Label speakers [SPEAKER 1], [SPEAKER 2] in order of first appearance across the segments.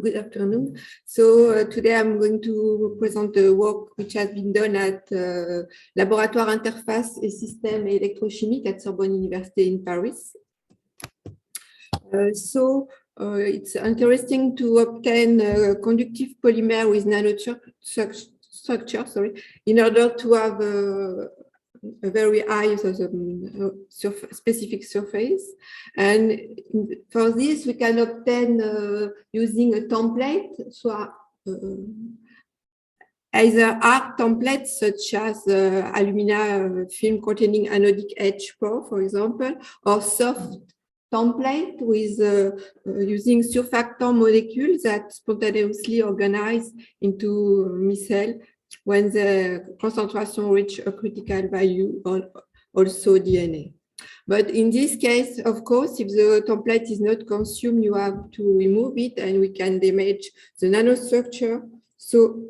[SPEAKER 1] Good afternoon. So today I'm going to present the work which has been done at Laboratoire Interface et Systèmes Électrochimiques at Sorbonne Université in Paris. It's interesting to obtain conductive polymer with nanostructure, in order to have a very high specific surface. And for this, we can obtain using a template, so either hard templates such as alumina film containing anodic H pore, for example, or soft template with using surfactant molecules that spontaneously organize into micelle when the concentration reach a critical value, or also DNA. But in this case, of course, if the template is not consumed, you have to remove it and we can damage the nanostructure. So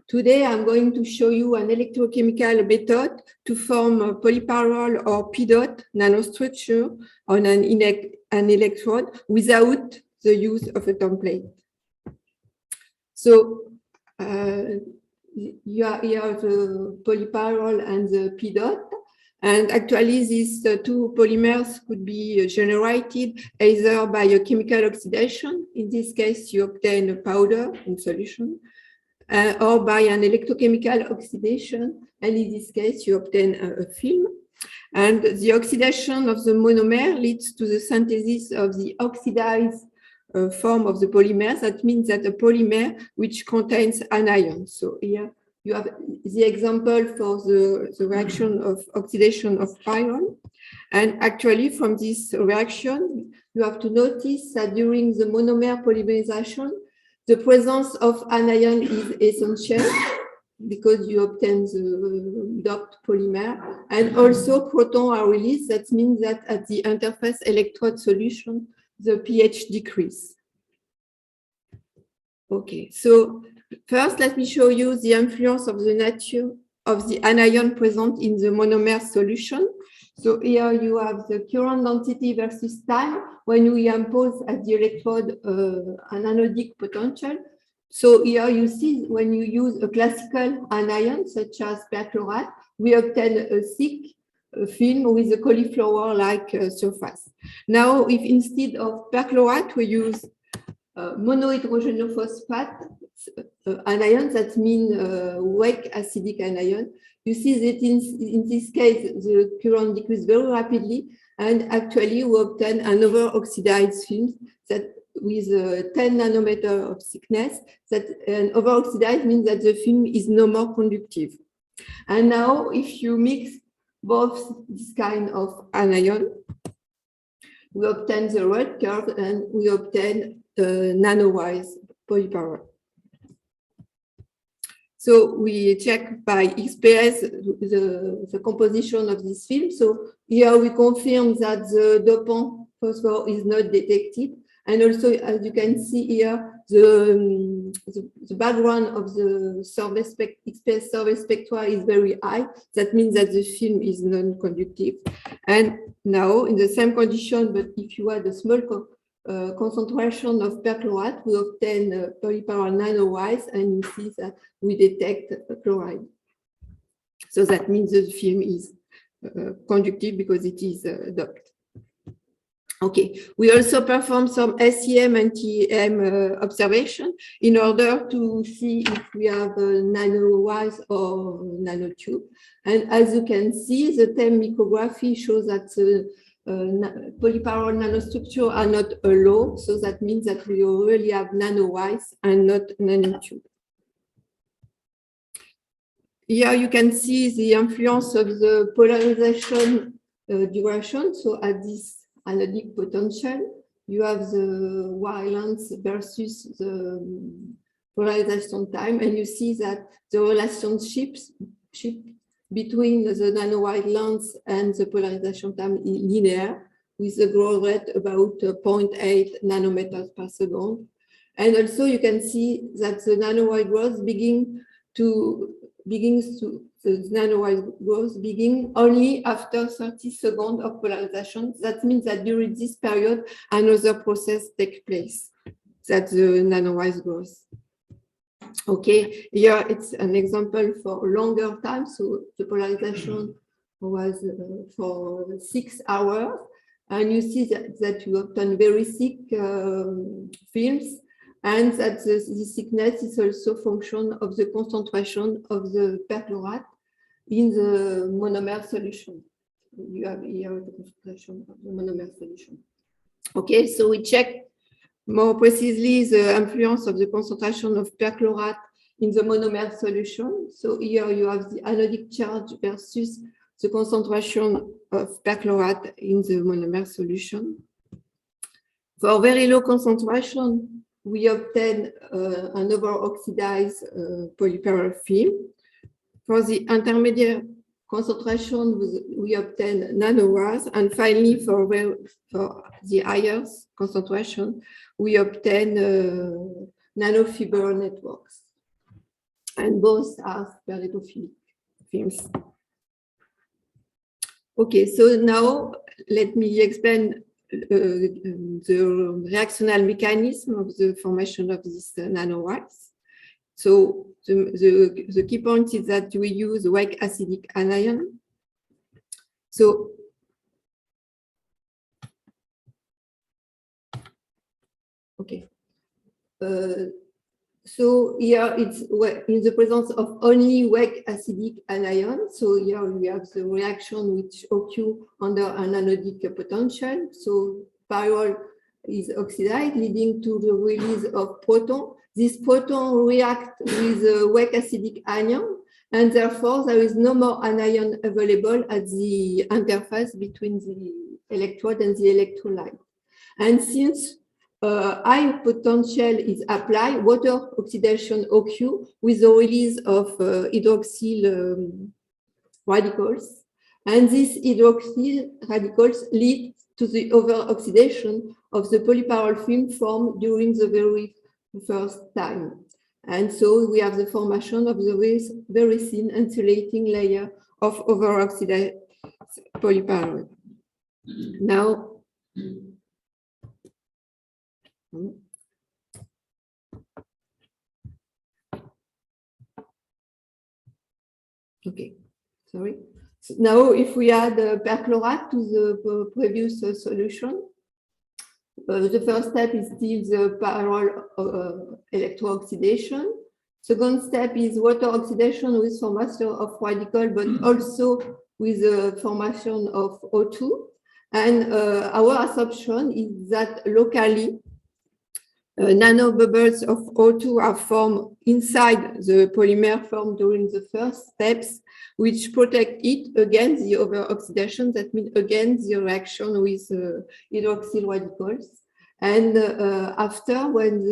[SPEAKER 1] today I'm going to show you an electrochemical method to form a polypyrrole or P-dot nanostructure on an electrode without the use of a template. So you have the polypyrrole and the P-dot, and actually these two polymers could be generated either by a chemical oxidation. In this case, you obtain a powder in solution, or by an electrochemical oxidation, and in this case, you obtain a film. And the oxidation of the monomer leads to the synthesis of the oxidized form of the polymer. That means that a polymer which contains anions. So here you have the example for the reaction of oxidation of iron. And actually from this reaction, you have to notice that during the monomer polymerization, the presence of anion is essential because you obtain the doped polymer, and also protons are released. That means that at the interface electrode solution, the pH decrease. Okay, so first let me show you the influence of the nature of the anion present in the monomer solution. So here you have the current density versus time when we impose at the electrode an anodic potential. So here you see when you use a classical anion such as perchlorate, we obtain a thick film with a cauliflower-like surface. Now, if instead of perchlorate we use monohydrogenophosphate anion, that means weak acidic anion, you see that in this case the current decreases very rapidly, and actually we obtain an over-oxidized film that with 10 nanometer of thickness. That an over-oxidized means that the film is no more conductive. And now if you mix both this kind of anion, we obtain the red curve and we obtain nano-wise polypyrrole. So we check by XPS the composition of this film. So here we confirm that the dopant phosphor is not detected. And also, as you can see here, the background of the XPS survey spectra is very high. That means that the film is non-conductive. And now, in the same condition, but if you add a small concentration of perchlorate, we obtain polypyrrole nano-wise, and you see that we detect chloride. So that means the film is conductive because it is doped. Okay, we also perform some SEM and TEM observation in order to see if we have a nano-wise or nanotube. And as you can see, the TEM micrography shows that the polypyrrole nanostructure are not low, so that means that we really have nano-wise and not nanotube. Here you can see the influence of the polarization duration. So at this anodic potential, you have the Y-length versus the polarization time, and you see that the relationship between the nano-wide length and the polarization time is linear, with the growth rate about 0.8 nanometers per second. And also you can see that the nano-wide growth begins to the nano-wide growth begin only after 30 seconds of polarization. That means that during this period, another process takes place. that the nanowires grows. Okay, here it's an example for longer time. So the polarization was for 6 hours. And you see that you obtain very thick films, and that the thickness is also a function of the concentration of the perchlorate in the monomer solution. You have here the concentration of the monomer solution. Okay, so we check more precisely the influence of the concentration of perchlorate in the monomer solution. So here you have the anodic charge versus the concentration of perchlorate in the monomer solution. For very low concentration, we obtain an over-oxidized polypyrrole film. For the intermediate concentration, we obtain nanowires. And finally, for the higher concentration, we obtain nanofiber networks. And both are spheritophilic films. Okay, so now let me explain the reactional mechanism of the formation of these nanowires. So the key point is that we use weak acidic anion. So okay. So here it's in the presence of only weak acidic anion. So here we have the reaction which occurs under an anodic potential. So pyrrole is oxidized, leading to the release of proton. This proton reacts with a weak acidic anion, and therefore there is no more anion available at the interface between the electrode and the electrolyte. And since high potential is applied, water oxidation occurs with the release of hydroxyl radicals. And these hydroxyl radicals lead to the over-oxidation of the polypyrrole film formed during the very first time. And so we have the formation of the very thin insulating layer of over-oxidized polypyrrole. Now, okay, sorry. So now, if we add perchlorate to the previous solution, the first step is still the pyrrole electrooxidation. Second step is water oxidation with formation of radical, but also with the formation of O2. And our assumption is that locally, nanobubbles of O2 are formed inside the polymer formed during the first steps, which protect it against the over-oxidation. That means against the reaction with hydroxyl radicals. And after, when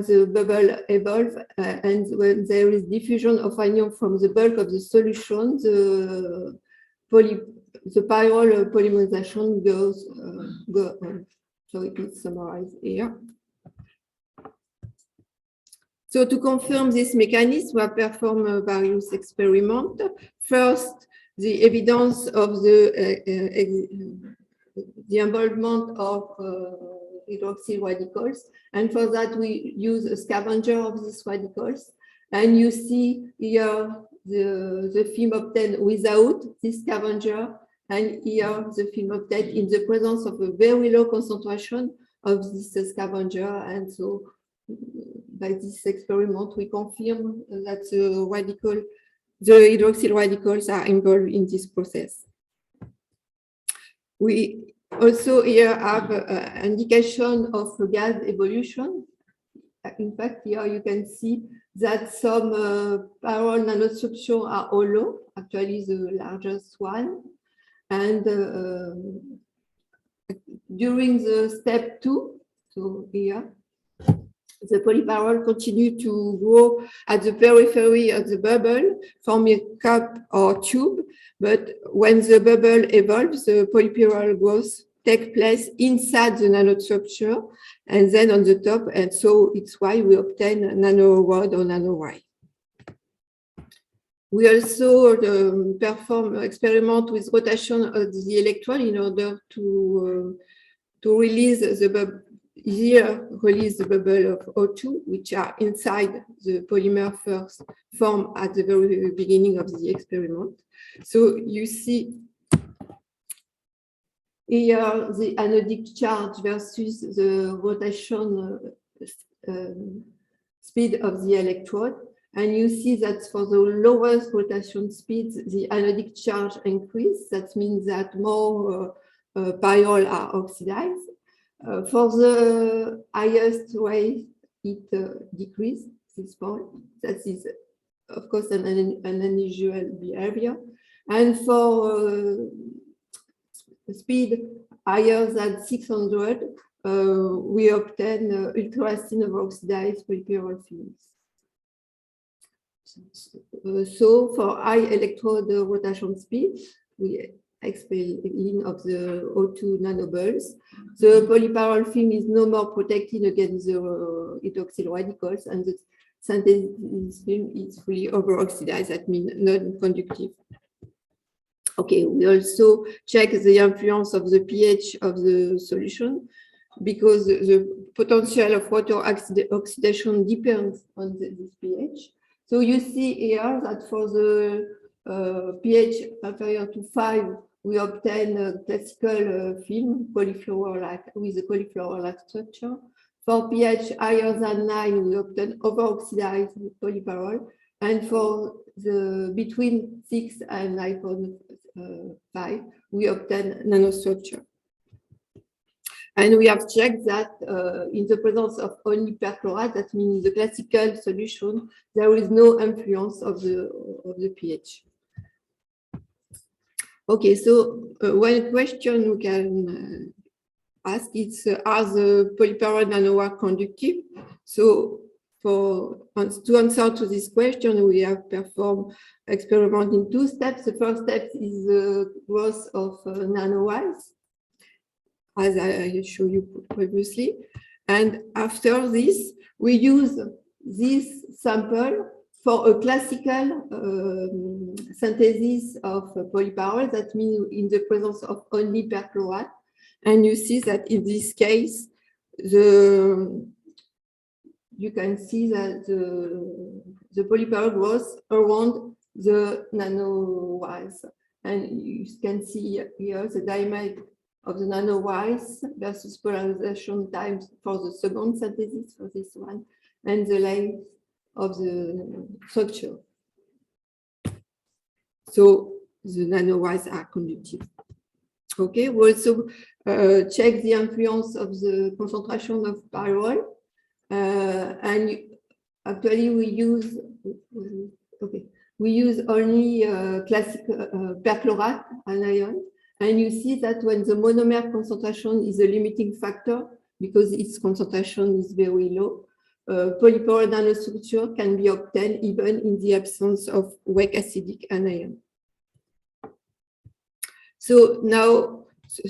[SPEAKER 1] the bubble evolves and when there is diffusion of anion from the bulk of the solution, the pyrrole polymerization goes on. So it is summarized here. So to confirm this mechanism, we have performed various experiments. First, the evidence of the involvement of hydroxyl radicals. And for that, we use a scavenger of these radicals. And you see here the film obtained without this scavenger, and here the film obtained in the presence of a very low concentration of this scavenger. And so by this experiment, we confirm that the hydroxyl radicals are involved in this process. We also here have an indication of gas evolution. In fact, here you can see that some pyrrole nanostructures are hollow, actually the largest one. And during the step 2, so here, the polypyrrole continue to grow at the periphery of the bubble, forming a cup or tube. But when the bubble evolves, the polypyrrole growth takes place inside the nanostructure and then on the top. And so it's why we obtain a nanorod or nanowire. We also perform experiment with rotation of the electron in order to to release the bubble. Here, release the bubble of O2, which are inside the polymer first formed at the very beginning of the experiment. So you see here the anodic charge versus the rotation speed of the electrode. And you see that for the lowest rotation speeds, the anodic charge increases. That means that more pyrrole are oxidized. For the highest rate, it decreases this point. That is, of course, an unusual behavior. And for speed higher than 600, we obtain ultra-thin overoxidized polypyrrole films. So for high electrode rotation speed, we expelling of the O2 nanobubbles, the polypyrrole film is no more protected against the hydroxyl radicals, and the synthesis film is fully overoxidized, that means non-conductive. Okay, we also check the influence of the pH of the solution, because the potential of water oxidation depends on this pH. So you see here that for the pH inferior to 5, we obtain a classical film polyfluorolate with a polyfluorolate structure. For pH higher than 9, we obtain overoxidized polypyrrole, and for the between 6 and 9.5, we obtain nanostructure. And we have checked that in the presence of only perchlorate, that means the classical solution, there is no influence of the pH. Okay, so one question we can ask is, are the polypyrrole nanowire conductive? So to answer to this question, we have performed experiment in 2 steps. The first step is the growth of nanowires, as I showed you previously. And after this, we use this sample for a classical synthesis of polypyrrole, that means in the presence of only perchlorate. And you see that in this case, you can see that the polypyrrole grows around the nanowires. And you can see here the diameter of the nanowires versus polarization times for the second synthesis for this one, and the length of the structure. So the nanowires are conductive. Okay, we also check the influence of the concentration of pyrrole, and actually we use only classic perchlorate anion. And you see that when the monomer concentration is a limiting factor, because its concentration is very low, polypyrrole nanostructure can be obtained even in the absence of weak acidic anion. So now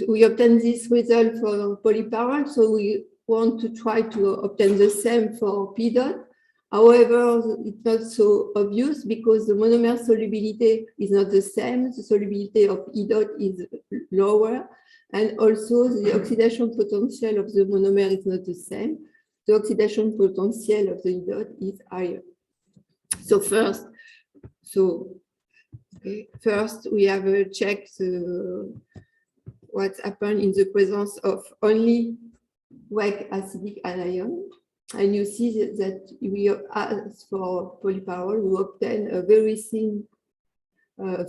[SPEAKER 1] we obtain this result for polypyrrole, so we want to try to obtain the same for P dot. However, it's not so obvious because the monomer solubility is not the same. The solubility of E dot is lower, and also the oxidation potential of the monomer is not the same. The oxidation potential of the E dot is higher. So first we have checked what's happened in the presence of only weak acidic anion. And you see that we ask for polypyrrole, we obtain a very thin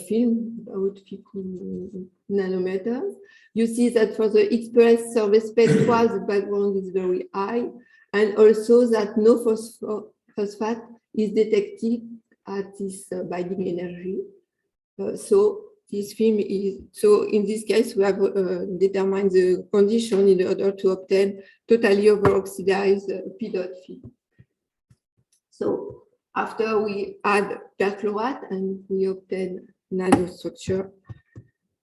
[SPEAKER 1] film, about 50 nanometers. You see that for the express surface spectra, the background is very high, and also that no phosphate is detected at this binding energy. So this film is, so in this case, we have determined the condition in order to obtain totally overoxidized P dot film. So after we add perchlorate and we obtain nanostructure,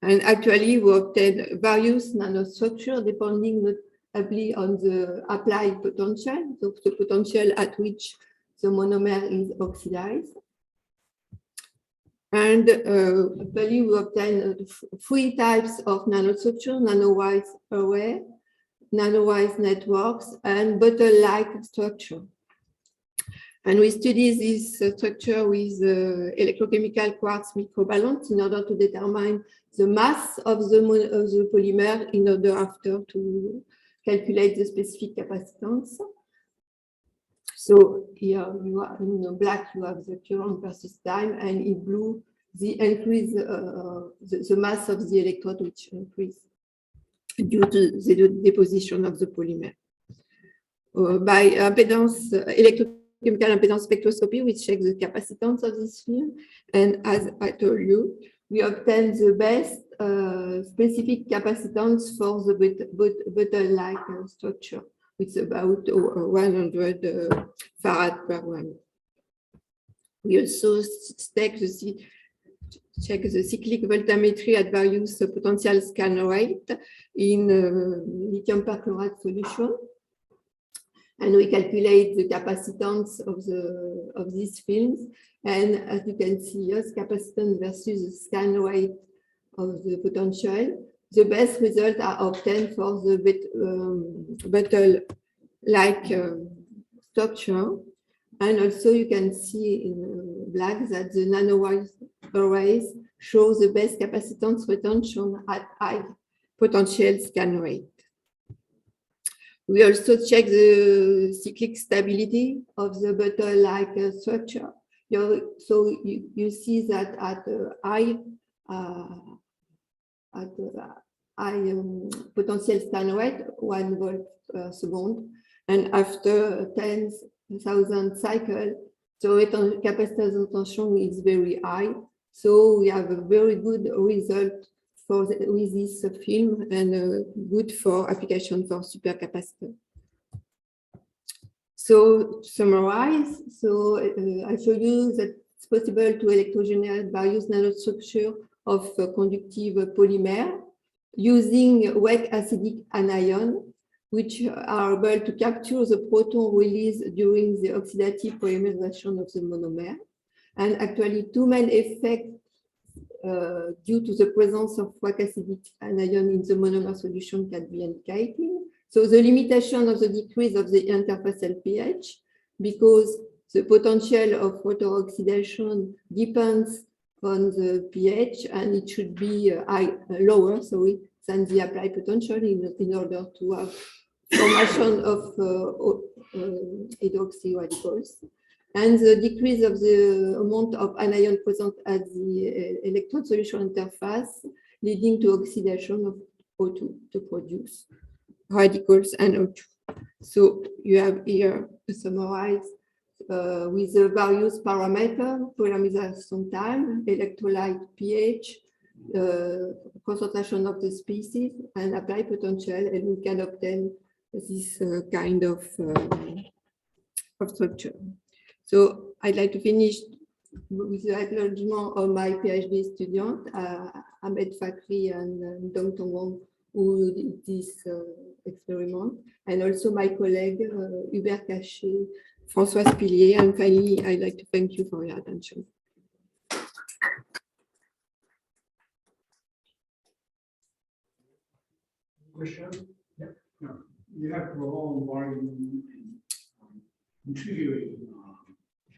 [SPEAKER 1] and actually we obtain various nanostructure depending notably on the applied potential, so the potential at which the monomer is oxidized. And we obtain 3 types of nanostructure, nanowise array, nanowise networks, and bottle-like structure. And we study this structure with electrochemical quartz microbalance in order to determine the mass of the polymer in order after to calculate the specific capacitance. So here you are in black, you have the current versus time, and in blue, the increase, the mass of the electrode, which increase due to the deposition of the polymer. By impedance, electrochemical impedance spectroscopy, we check the capacitance of this film, and as I told you, we obtain the best specific capacitance for the bottle-like structure. It's about 100 farad per gram. We also check the cyclic voltammetry at various potential scan rate in lithium perchlorate solution. And we calculate the capacitance of these films. And as you can see here, capacitance versus the scan rate of the potential. The best results are obtained for the bottle-like structure. And also you can see in black that the nanowise arrays show the best capacitance retention at high potential scan rate. We also check the cyclic stability of the bottle-like structure. So you see that at high potential scan rate, 1 volt per second, and after 10,000 cycles, so capacitance retention is very high. So we have a very good result with this film, and good for application for supercapacitor. So to summarize, I show you that it's possible to electrogenerate various nanostructure of conductive polymer using weak acidic anion, which are able to capture the proton release during the oxidative polymerization of the monomer. And actually, two main effects due to the presence of weak acidic anion in the monomer solution can be indicated. So the limitation of the decrease of the interface pH, because the potential of photooxidation depends on the pH, and it should be lower than the applied potential in order to have formation of hydroxy radicals. And the decrease of the amount of anion present at the electrode solution interface, leading to oxidation of O2 to produce radicals and O2. So you have here to summarize with the various parameters: polymerization time, electrolyte pH, concentration of the species, and applied potential, and we can obtain this kind of structure. So I'd like to finish with the acknowledgement of my PhD student, Ahmed Fakri and Dong Tong Wong, who did this experiment, and also my colleague Hubert Cachet, Françoise Pilier, and finally, I'd like to thank you for your attention.
[SPEAKER 2] Question? Yeah. No. You have prolonged why intriguing